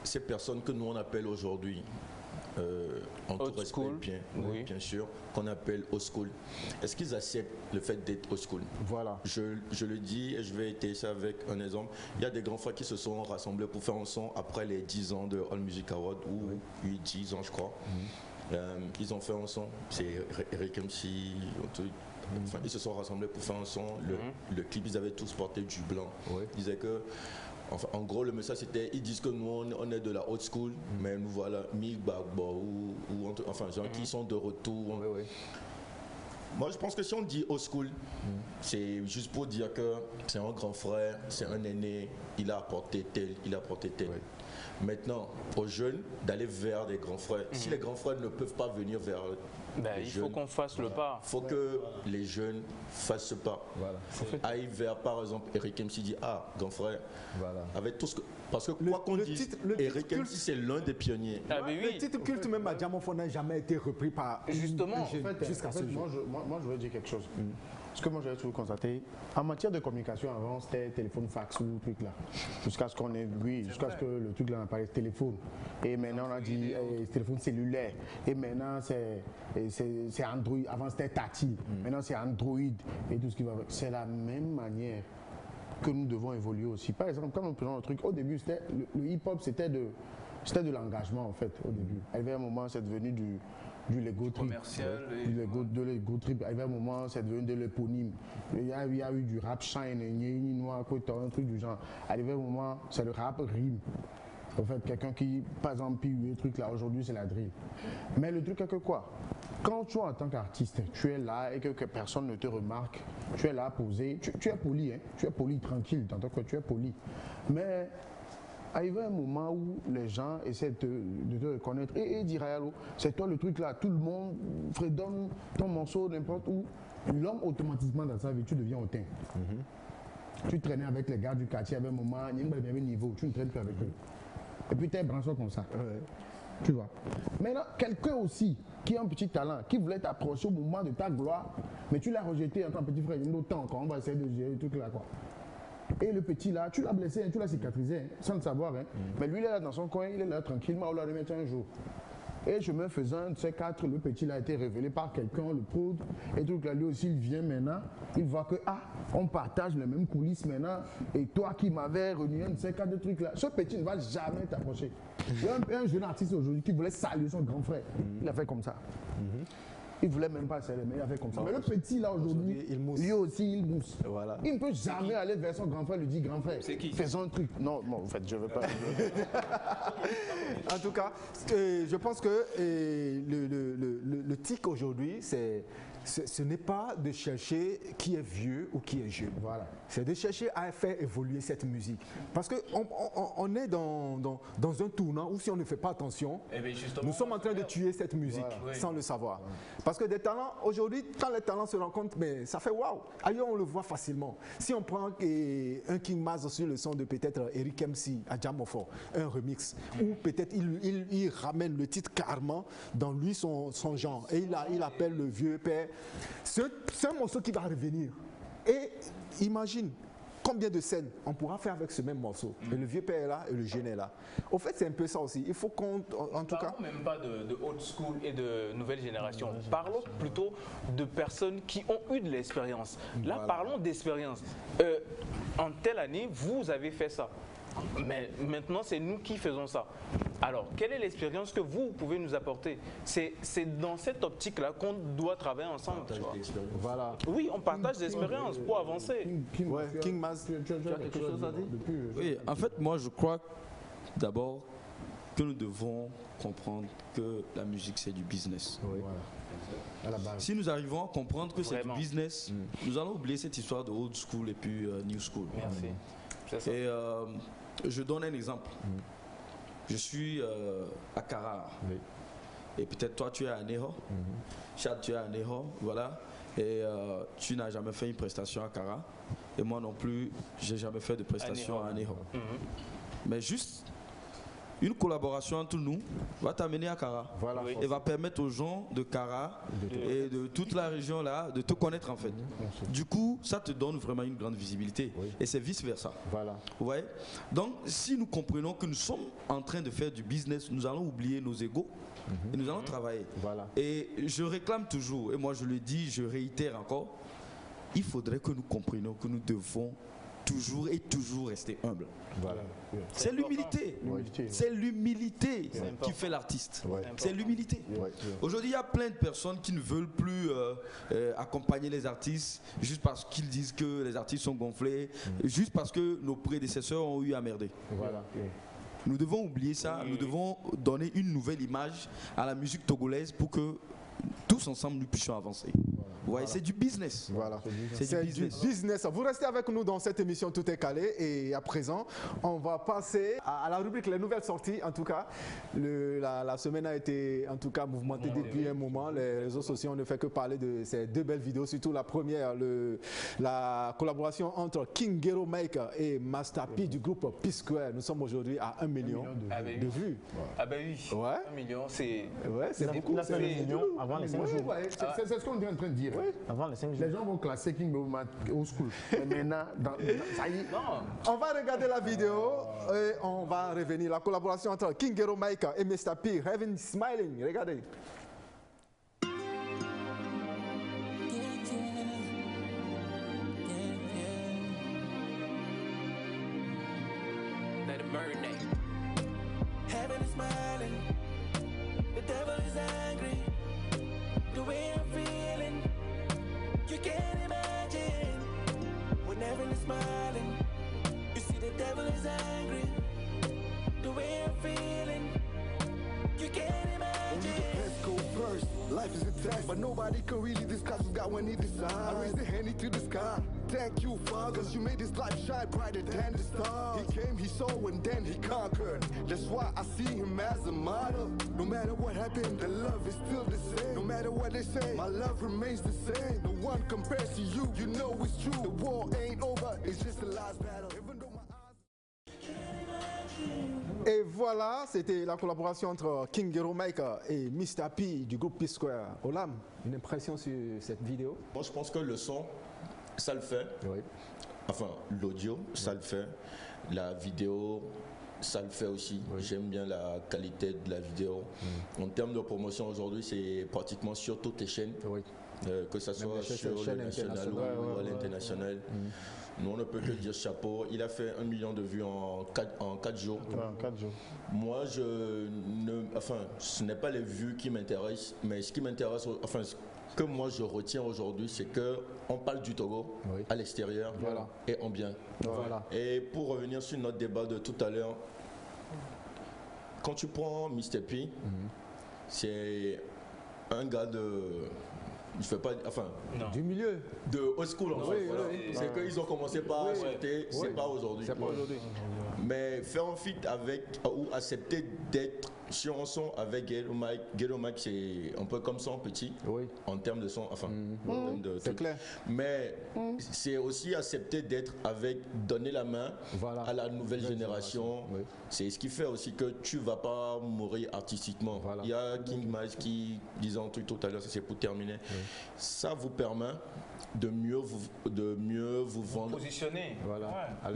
ces personnes que nous on appelle aujourd'hui, en tout respect, bien sûr, qu'on appelle old school, est-ce qu'ils acceptent le fait d'être old school? Voilà. Je le dis et je vais étayer ça avec un exemple. Il y a des grands frères qui se sont rassemblés pour faire un son après les 10 ans de All Music Award, ou 10 ans je crois. Ils ont fait un son, c'est Eric MC, enfin, ils se sont rassemblés pour faire un son. Le clip, ils avaient tous porté du blanc. Ils disaient que, enfin, en gros, le message c'était, ils disent que nous on est de la old school, mais nous voilà, enfin, gens qui sont de retour. Moi, je pense que si on dit old school, c'est juste pour dire que c'est un grand frère, c'est un aîné, il a apporté tel, il a apporté tel. Maintenant, aux jeunes, d'aller vers des grands frères. Si les grands frères ne peuvent pas venir vers il faut qu'on fasse le pas. Il faut que les jeunes fassent ce pas. Aillent vers, par exemple, Eric MC dit, grand frère, avec tout ce que... Parce que quoi qu'on dise, Eric MC c'est l'un des pionniers. Le titre culte même à Diamond n'a jamais été repris par... Justement. Jusqu'à ce jour. Moi, je veux dire quelque chose. ce que moi j'avais toujours constaté, en matière de communication avant, c'était téléphone fax ou truc là. Jusqu'à ce qu'on ait, oui, jusqu'à ce que le truc là apparaisse téléphone. Et maintenant on a dit téléphone cellulaire. Et maintenant c'est Android. Avant c'était tactile. Maintenant c'est Android et tout ce qui va avec. C'est la même manière que nous devons évoluer aussi. Par exemple, quand nous prenons le truc, au début, le hip-hop, c'était de l'engagement, en fait, au début. Arrivé un moment, c'est devenu du Lego trip. De l'ego trip. Arrivé un moment, c'est devenu de l'éponyme. Il y a eu du rap shine, un truc du genre. Arrivé un moment, c'est le rap rime. En fait, quelqu'un qui, par exemple, pille le truc là, aujourd'hui, c'est la drill. Mais le truc est que quoi? Quand toi, en tant qu'artiste, tu es là et que personne ne te remarque, tu es là posé, tu es poli, hein? Tu es poli, tranquille, tant que tu es poli. Mais arrivé un moment où les gens essaient de te reconnaître et dire, c'est toi le truc là, tout le monde donne ton morceau n'importe où, l'homme automatiquement dans sa vie, tu deviens hautain. Tu traînais avec les gars du quartier, à un moment, il y a un niveau, tu ne traînes plus avec eux. Et puis tu es branché comme ça. Tu vois. Maintenant, quelqu'un aussi qui a un petit talent, qui voulait t'approcher au moment de ta gloire, mais tu l'as rejeté en tant que petit frère, il y a autant quand on va essayer de gérer le truc là quoi. Et le petit là, tu l'as blessé, tu l'as cicatrisé, sans le savoir. Mais lui il est là dans son coin, il est là tranquillement, on l'a remis un jour. Et chemin faisant, de ces quatre, le petit là a été révélé par quelqu'un, le prod, et tout là, lui aussi il vient maintenant, il voit que on partage les mêmes coulisses maintenant, et toi qui m'avais renié de ces quatre trucs là, ce petit ne va jamais t'approcher. Il y a un jeune artiste aujourd'hui qui voulait saluer son grand frère, il a fait comme ça. Il ne voulait même pas saluer, mais il a fait comme ça. Mais le petit là aujourd'hui, lui aussi il mousse. Voilà. Il ne peut jamais aller vers son grand frère, lui dire grand frère, faisons un truc. Non, en fait, je ne veux pas. En tout cas, je pense que le tic aujourd'hui, ce n'est pas de chercher qui est vieux ou qui est jeune. Voilà. C'est de chercher à faire évoluer cette musique. Parce qu'on est dans un tournant où si on ne fait pas attention, nous sommes en train de tuer cette musique sans le savoir. Parce que des talents, aujourd'hui, quand les talents se rencontrent, mais ça fait waouh. Ailleurs, on le voit facilement. Si on prend un King Maz sur le son de peut-être Eric MC à Jamofo, un remix, ou peut-être il ramène le titre carrément dans lui, son genre, et il appelle le vieux père. C'est un morceau qui va revenir. Et imagine combien de scènes on pourra faire avec ce même morceau. Et le vieux père est là et le jeune est là. Au fait, c'est un peu ça aussi. Il faut qu'on, en tout cas... Parlons même pas de old school et de nouvelle génération. Parlons plutôt de personnes qui ont eu de l'expérience. Là, parlons d'expérience. En telle année, vous avez fait ça. Mais maintenant, c'est nous qui faisons ça. Alors, quelle est l'expérience que vous pouvez nous apporter? C'est dans cette optique-là qu'on doit travailler ensemble. Voilà. Oui, on partage des expériences pour avancer. King Maz, tu as quelque chose à dire? Oui, en fait, moi, je crois d'abord que nous devons comprendre que la musique, c'est du business. Oui. Voilà. Si nous arrivons à comprendre que c'est du business, nous allons oublier cette histoire de old school et puis new school. Merci. Et je donne un exemple. Je suis à Cara. Et peut-être toi, tu es à Neho. Chad, tu es à Neho. Voilà. Et tu n'as jamais fait une prestation à Cara. Et moi non plus, j'ai jamais fait de prestation à Neho. Mais juste une collaboration entre nous va t'amener à Cara. Voilà, et va permettre aux gens de Cara et de toute la région là de te connaître en fait. Du coup, ça te donne vraiment une grande visibilité. Et c'est vice versa. Voilà. Vous voyez? Donc, si nous comprenons que nous sommes en train de faire du business, nous allons oublier nos égos et nous allons travailler. Voilà. Et je réclame toujours, et moi je le dis, je réitère encore, il faudrait que nous comprenions que nous devons toujours et toujours rester humble. Voilà. C'est l'humilité. C'est l'humilité qui fait l'artiste. C'est l'humilité. Aujourd'hui, il y a plein de personnes qui ne veulent plus accompagner les artistes juste parce qu'ils disent que les artistes sont gonflés, juste parce que nos prédécesseurs ont eu à merder. Voilà. Nous devons oublier ça. Nous devons donner une nouvelle image à la musique togolaise pour que tous ensemble nous puissions avancer. Ouais, c'est du business. Voilà. C'est du business. Vous restez avec nous dans cette émission Tout est calé. Et à présent, on va passer à la rubrique Les nouvelles sorties. En tout cas, la semaine a été en tout cas mouvementée depuis un moment. Les réseaux sociaux, on ne fait que parler de ces deux belles vidéos. Surtout la première, la collaboration entre King Gero Maker et Master P du groupe P-Square. Nous sommes aujourd'hui à 1 million de vues. Ah ben oui. 1 million, c'est... Ouais, c'est beaucoup. C'est 1 million avant les 5 jours. C'est ce qu'on est en train de dire. Oui. Avant les 5 jours. Les gens vont classer King Gero au school. Mais maintenant, ça y est. On va regarder la vidéo et on va revenir. La collaboration entre King Gero Mike et Mr. P. Heaven Smiling. Regardez. Heaven is smiling, the devil is angry. The way I'm feeling, you can't imagine. When heaven is smiling, you see the devil is angry. The way I'm feeling, you can't imagine. Let's go first. Life is a test, but nobody can really discuss what's God when he decides. I raise the hand to the sky. Thank you, Father, cause you made this life shine brighter than the stars. He came, he saw, and then he conquered. That's why I see him as a model. No matter what happened, the love is still the same. No matter what they say, my love remains the same. No one compares to you, you know it's true. The war ain't over, it's just the last battle. Even though my Et voilà, c'était la collaboration entre King Gero Mike et Mr. P du groupe P-Square. Olam, une impression sur cette vidéo? Moi, je pense que le son, ça le fait. Oui. Enfin, l'audio, ça le fait. La vidéo, ça le fait aussi. Oui. J'aime bien la qualité de la vidéo. En termes de promotion, aujourd'hui, c'est pratiquement sur toutes les chaînes. Oui. Que ce soit sur le national ou à l'international. Nous, on ne peut que dire chapeau. Il a fait 1 million de vues en 4 jours. Ouais, en 4 jours. Moi, ce n'est pas les vues qui m'intéressent, mais ce qui m'intéresse, enfin, ce que moi je retiens aujourd'hui, c'est qu'on parle du Togo à l'extérieur et en bien. Voilà. Et pour revenir sur notre débat de tout à l'heure, quand tu prends Mr. P, c'est un gars je fais pas, enfin, du milieu, de old school en fait. Voilà. C'est qu'ils ont commencé par chanter, c'est pas aujourd'hui. Mais faire un feat avec ou accepter d'être sur un son avec Gero Mike, c'est un peu comme son petit en termes de son, enfin, c'est clair. Mais c'est aussi accepter d'être avec, donner la main à la nouvelle génération. C'est ce qui fait aussi que tu vas pas mourir artistiquement. Il y a King Miles qui disait un truc tout à l'heure, c'est pour terminer. Ça vous permet de mieux vous vendre. Positionner.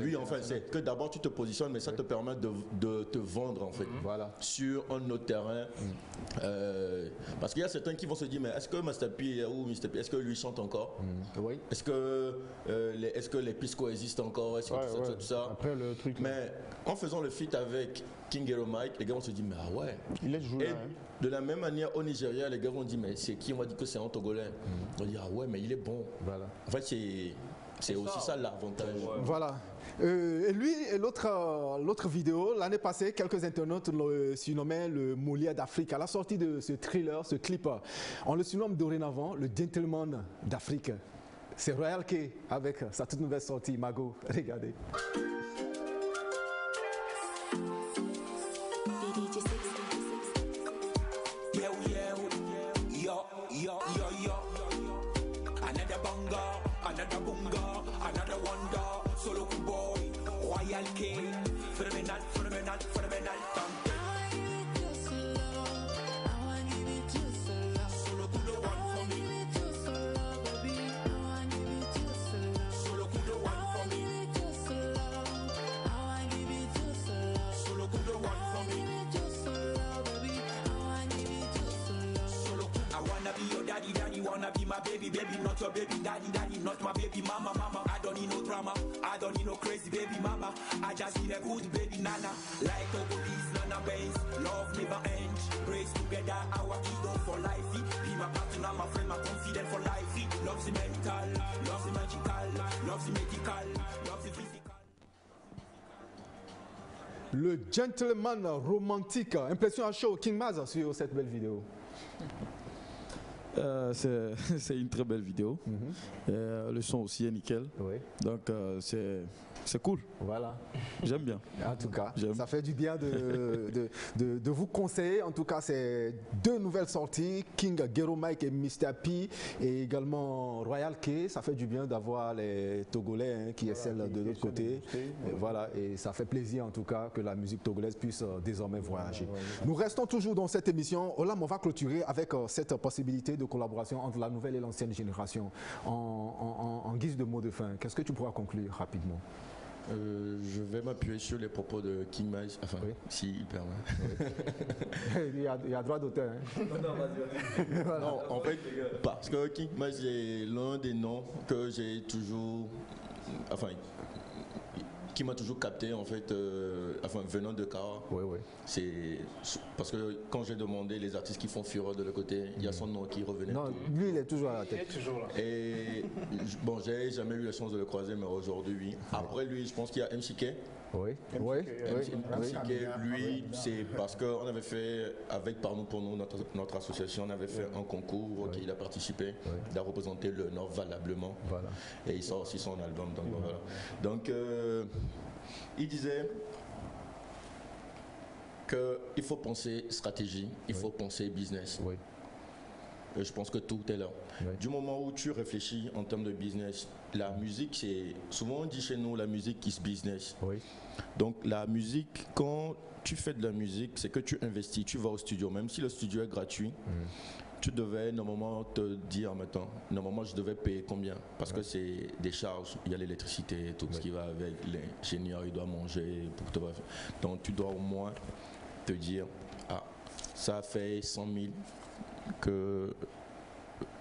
Oui, enfin, c'est que d'abord tu te positionnes, mais ça te permet de te vendre en fait sur un autre terrain. Parce qu'il y a certains qui vont se dire, mais est-ce que Mr. P ou Mr. P, est-ce que lui chante encore? Est-ce que les pistes coexistent encore? Est-ce que tout ça? Après le truc. Mais en faisant le feat avec King Gero Mike, les gars vont se dire, mais ah ouais. Il est joué. De la même manière, au Nigeria, les gars vont dire, mais c'est qui? On va dire que c'est un Togolais. On va dire, ah ouais, mais il est bon. En fait, c'est aussi ça l'avantage. Voilà. Et lui, et l'autre vidéo, l'année passée, quelques internautes le surnommaient le Molière d'Afrique. À la sortie de ce thriller, ce clip, on le surnomme dorénavant le gentleman d'Afrique. C'est Royal K avec sa toute nouvelle sortie, Mago. Regardez. Another bunga, another wonder, solo good boy, Royal K, phenomenal, phenomenal, phenomenal. I give it just love, I want give it just love, solo good one for me. I give it just love, baby, I want give it just love, solo good one for me. I give it just love, I want give it just love, solo good one for me. I give it just love, baby, I want give it just love, solo. I wanna be your daddy, daddy, wanna be my baby, baby, not your baby, daddy, daddy, not my baby, mama, mama. I don't need no drama, I don't need no crazy baby mama. I just need a good baby nana. Like Togolese, Nana Bass, love never ends. Praise together, our ego for life. Be my partner, my friend, my confidant for life. Loves the mental, loves the magical, loves the medical, loves the physical. Le gentleman romantique. Impression à chaud, King Maz sur cette belle vidéo. C'est une très belle vidéo. Le son aussi est nickel. Donc c'est cool. Voilà. J'aime bien. En tout cas, ça fait du bien de vous conseiller. En tout cas, c'est deux nouvelles sorties, King Gero Mike et Mr. P, et également Royal K. Ça fait du bien d'avoir les Togolais qui excellent de l'autre côté. Et voilà, et ça fait plaisir en tout cas que la musique togolaise puisse désormais voyager. Nous restons toujours dans cette émission. Olam, on va clôturer avec cette possibilité de collaboration entre la nouvelle et l'ancienne génération. En guise de mot de fin, qu'est-ce que tu pourras conclure rapidement? Je vais m'appuyer sur les propos de King Mize, enfin, s'il permet. Il y a droit d'auteur. Hein. Non, vas-y. Voilà. Non, en fait, parce que King Mize est l'un des noms que j'ai toujours, enfin, qui m'a toujours capté en fait, enfin venant de Kara. C'est parce que quand j'ai demandé les artistes qui font fureur de l'autre côté, il y a son nom qui revenait. Non, lui il est toujours à la tête. Il est toujours là. Et bon, j'ai jamais eu la chance de le croiser, mais aujourd'hui oui. Après lui, je pense qu'il y a MCK. Oui. MCK, lui, c'est parce qu'on avait fait avec Par nous pour nous, notre association, on avait fait un concours auquel il a participé, il a représenté le Nord valablement. Voilà. Et il sort aussi son album. Donc, voilà. Donc il disait qu'il faut penser stratégie, il faut penser business. Et je pense que tout est là. Du moment où tu réfléchis en termes de business, la musique, c'est souvent on dit chez nous la musique is business. Donc la musique, quand tu fais de la musique, c'est que tu investis, tu vas au studio, même si le studio est gratuit. Tu devais normalement te dire maintenant, normalement je devais payer combien, parce que c'est des charges, il y a l'électricité, tout ce qui va avec, l'ingénieur il doit manger, pour te... donc tu dois au moins te dire, ah ça fait 100 000 que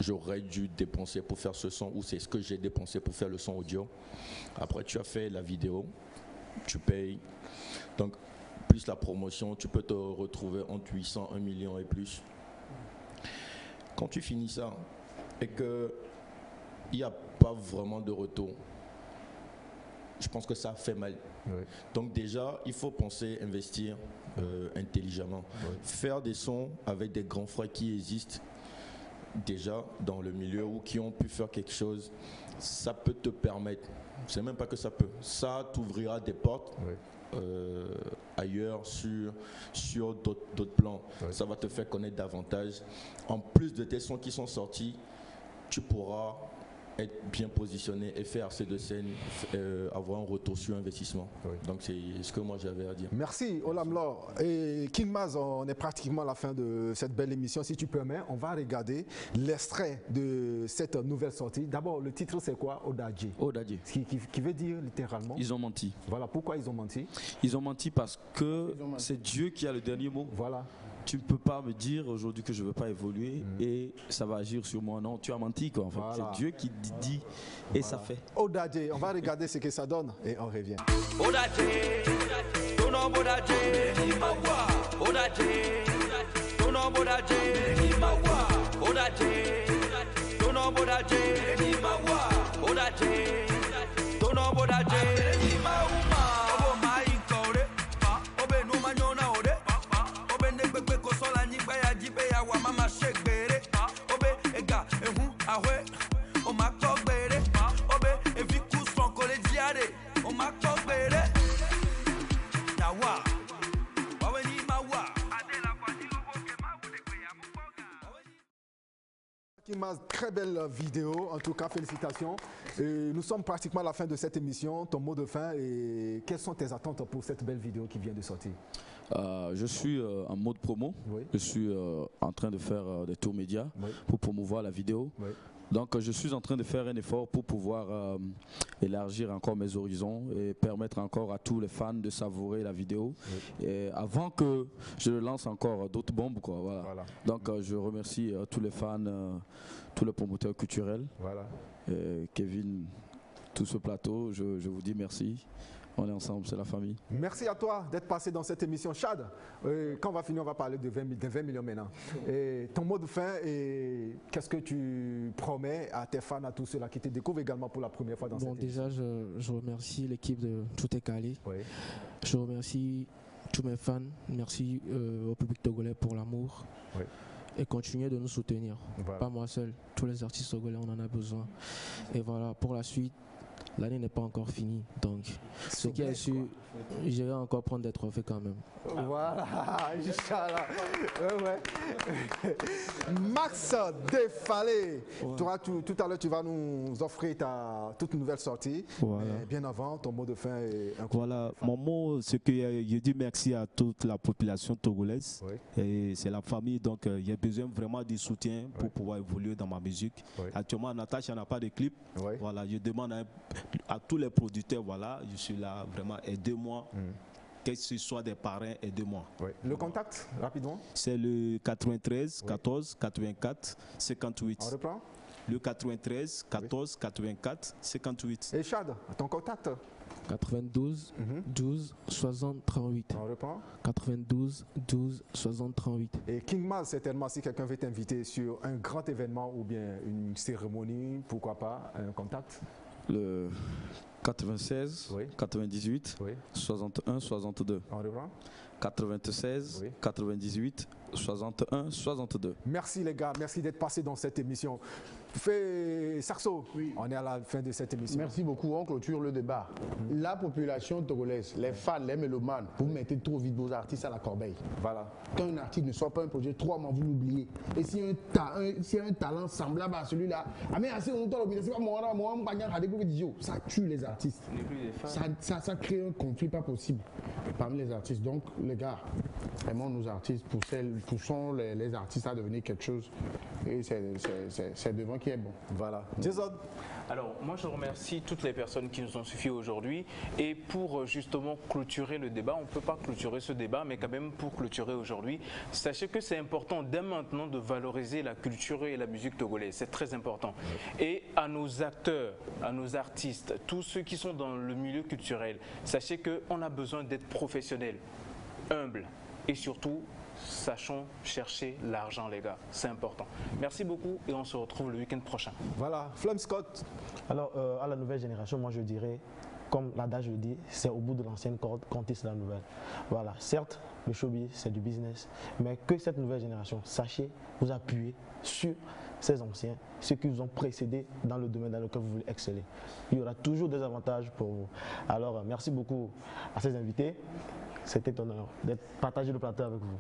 j'aurais dû dépenser pour faire ce son, ou c'est ce que j'ai dépensé pour faire le son audio. Après tu as fait la vidéo, tu payes, donc plus la promotion, tu peux te retrouver entre 800, 1 million et plus. Quand tu finis ça et qu'il n'y a pas vraiment de retour, je pense que ça fait mal. Donc déjà, il faut penser investir intelligemment. Faire des sons avec des grands frères qui existent déjà dans le milieu ou qui ont pu faire quelque chose, ça peut te permettre, c'est même pas que ça peut, ça t'ouvrira des portes. Ailleurs sur d'autres plans. Ça va te faire connaître davantage. En plus de tes sons qui sont sortis, tu pourras être bien positionné et faire assez de scènes, avoir un retour sur investissement. Donc c'est ce que moi j'avais à dire. Merci Olam Lor. Et King Mize, on est pratiquement à la fin de cette belle émission. Si tu permets, on va regarder l'extrait de cette nouvelle sortie. D'abord, le titre c'est quoi? Odaje. Odaje. Qui veut dire littéralement? Ils ont menti. Voilà, pourquoi ils ont menti? Ils ont menti parce que c'est Dieu qui a le dernier mot. Voilà. Tu ne peux pas me dire aujourd'hui que je ne veux pas évoluer et ça va agir sur moi. Non, tu as menti quoi en fait. Voilà. C'est Dieu qui dit et ça fait. Odaje, on va regarder ce que ça donne et on revient. Très belle vidéo, en tout cas félicitations. Et nous sommes pratiquement à la fin de cette émission. Ton mot de fin et quelles sont tes attentes pour cette belle vidéo qui vient de sortir? Je suis en mode promo. Je suis en train de faire des tours médias pour promouvoir la vidéo. Donc je suis en train de faire un effort pour pouvoir élargir encore mes horizons et permettre encore à tous les fans de savourer la vidéo. Et avant que je lance encore d'autres bombes, quoi, voilà. Donc je remercie tous les fans, tous les promoteurs culturels, Kevin, tout ce plateau, je vous dis merci. On est ensemble, c'est la famille. Merci à toi d'être passé dans cette émission. Chad, quand on va finir, on va parler de 20 millions maintenant. Et ton mot de fin, et qu'est-ce que tu promets à tes fans, à tous ceux-là qui te découvrent également pour la première fois dans cette émission? Déjà, je remercie l'équipe de Tout est calé. Je remercie tous mes fans. Merci au public togolais pour l'amour. Et continuez de nous soutenir. Pas moi seul, tous les artistes togolais, on en a besoin. Et voilà, pour la suite, l'année n'est pas encore finie. Donc, ce qui est sûr, j'irai encore prendre des trophées quand même. Voilà, Inch'Allah. Ouais. Max Defalé, tout à l'heure, tu vas nous offrir ta toute nouvelle sortie. Voilà. Mais bien avant, ton mot de fin est un coup. Voilà, mon mot, c'est que je dis merci à toute la population togolaise. Oui. Et c'est la famille, donc il y a besoin vraiment de soutien pour pouvoir évoluer dans ma musique. Oui. Actuellement, Natacha n'a pas de clip. Oui. Voilà, je demande à tous les producteurs, voilà, je suis là, vraiment, aidez-moi. Que ce soit des parrains, aidez-moi. Oui. Le contact, rapidement. C'est le 93 14 84 58. On reprend. Le 93 14 84 58. Et Chad, ton contact. 92 12 60 38. On reprend. 92 12 60 38. Et King Mal, certainement, si quelqu'un veut t'inviter sur un grand événement ou bien une cérémonie, pourquoi pas, un contact. Le 96 98 61 62. On reprend. 96 98 61 62. Merci les gars, merci d'être passés dans cette émission. Sarso, on est à la fin de cette émission. Merci beaucoup, on clôture le débat. La population togolaise, les fans, les mélomanes, vous mettez trop vite vos artistes à la corbeille. Voilà. Quand un artiste ne sort pas un projet, 3 mois, vous l'oubliez. Et si un talent semblable à celui-là, ça tue les artistes. Ça crée un conflit pas possible parmi les artistes. Donc les gars, vraiment nos artistes, poussons les artistes à devenir quelque chose. Et c'est devant qui est bon. Voilà. Jason. Alors, moi, je remercie toutes les personnes qui nous ont suffi aujourd'hui. Et pour justement clôturer le débat, on ne peut pas clôturer ce débat, mais quand même pour clôturer aujourd'hui, sachez que c'est important dès maintenant de valoriser la culture et la musique togolaise. C'est très important. Et à nos acteurs, à nos artistes, tous ceux qui sont dans le milieu culturel, sachez qu'on a besoin d'être professionnels, humbles et surtout sachons chercher l'argent, les gars. C'est important. Merci beaucoup et on se retrouve le week-end prochain. Voilà. Flamme Scott. Alors, à la nouvelle génération, moi je dirais, comme l'adage le dit, c'est au bout de l'ancienne corde qu'on tisse la nouvelle. Voilà. Certes, le showbiz, c'est du business, mais que cette nouvelle génération, sachez vous appuyer sur ces anciens, ceux qui vous ont précédé dans le domaine dans lequel vous voulez exceller. Il y aura toujours des avantages pour vous. Alors, merci beaucoup à ces invités. C'était un honneur d'être partagé le plateau avec vous.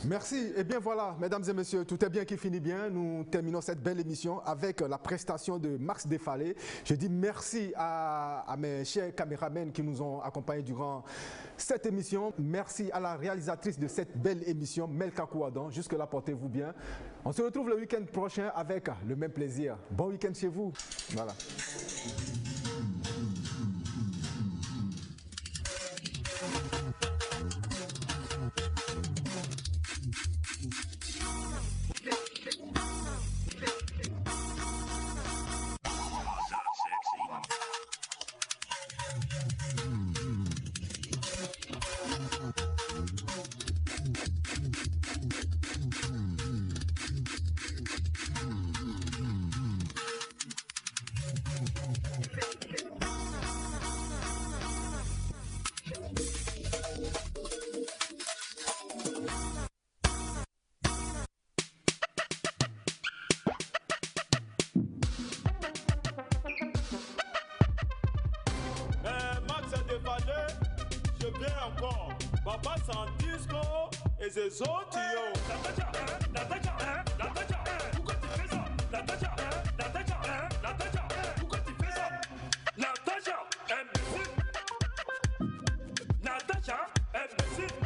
Merci. Et bien voilà, mesdames et messieurs, tout est bien qui finit bien. Nous terminons cette belle émission avec la prestation de Max Defalé. Je dis merci à mes chers caméramens qui nous ont accompagnés durant cette émission. Merci à la réalisatrice de cette belle émission, Melka Kouadan. Jusque-là, portez-vous bien. On se retrouve le week-end prochain avec le même plaisir. Bon week-end chez vous. Voilà. Je viens encore. Papa sans disco et ses autres yo. Pourquoi tu fais ça? Pourquoi tu fais ça? Natacha, imbécile. Natacha, imbécile.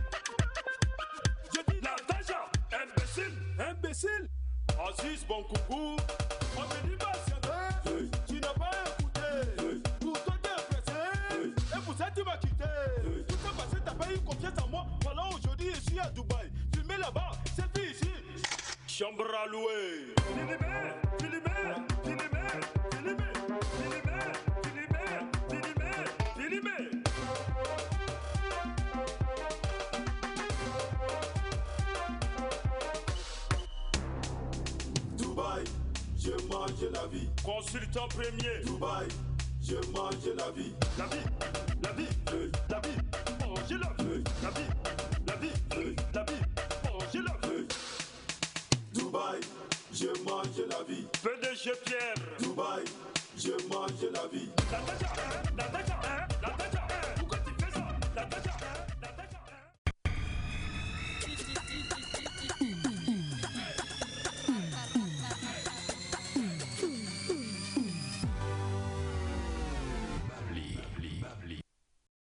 Je dis Natacha, imbécile. Aziz, bon coucou. On te dit pas tu n'as pas écouté. Pour toi t'es pressé. Et pour ça tu m'as quitté. Tout ça parce que t'as pas eu confiance en moi. Voilà, aujourd'hui je suis à Dubaï. Filmé là-bas, c'est fait ici. Chambre à louer. Dubaï, je mange la vie. Consultant premier. Dubaï, je mange la vie. La vie, manger la vie. La vie, manger la vie. Dubaï, je mange la vie. PDG Pierre. Dubaï, je mange changer la vie. Natacha,